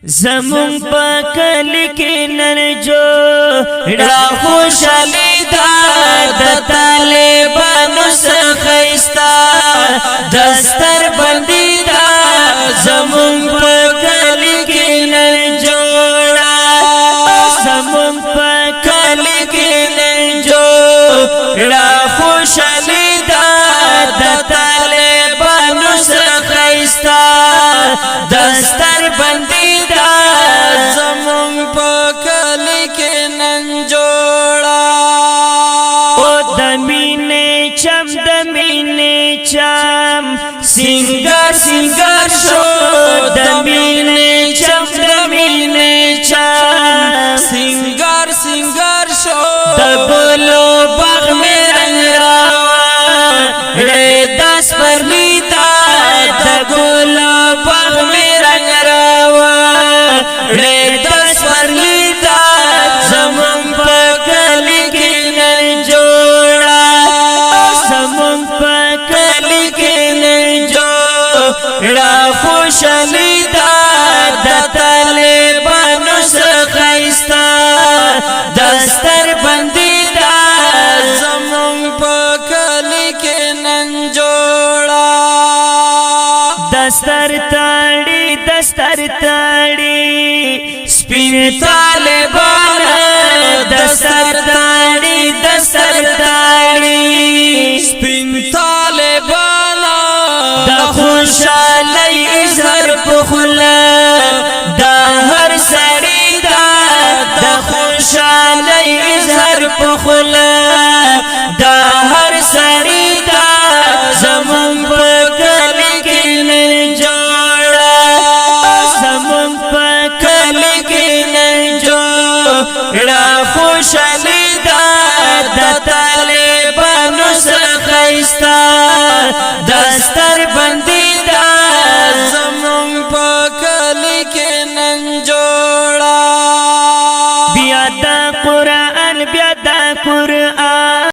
زمون پکلی کی نرجو ډا خوشالی دا د طالبانو سخیستا دستر بندی دا زمون پکلی کی نرجو زمون پکلی کی نرجو ډا خوشالی دا د طالبانو سخیستا دستر بندی چم سنگار سنگار شو دمینه چم دمینه چم سنگار سنگار شو دگلو باغ میں رنگ راوان رے دس پر لیتا دگلو باغ میں رنگ راوان رے دس پر لیتا زمان پکلی کی نرجوڑا زمان پکلی کی نرجوڑا خوشالی دا د طالبانو سخیستا دستر بندی دا زمون پکلی کی ننجوڑا دستر تاڑی سپین طالبانو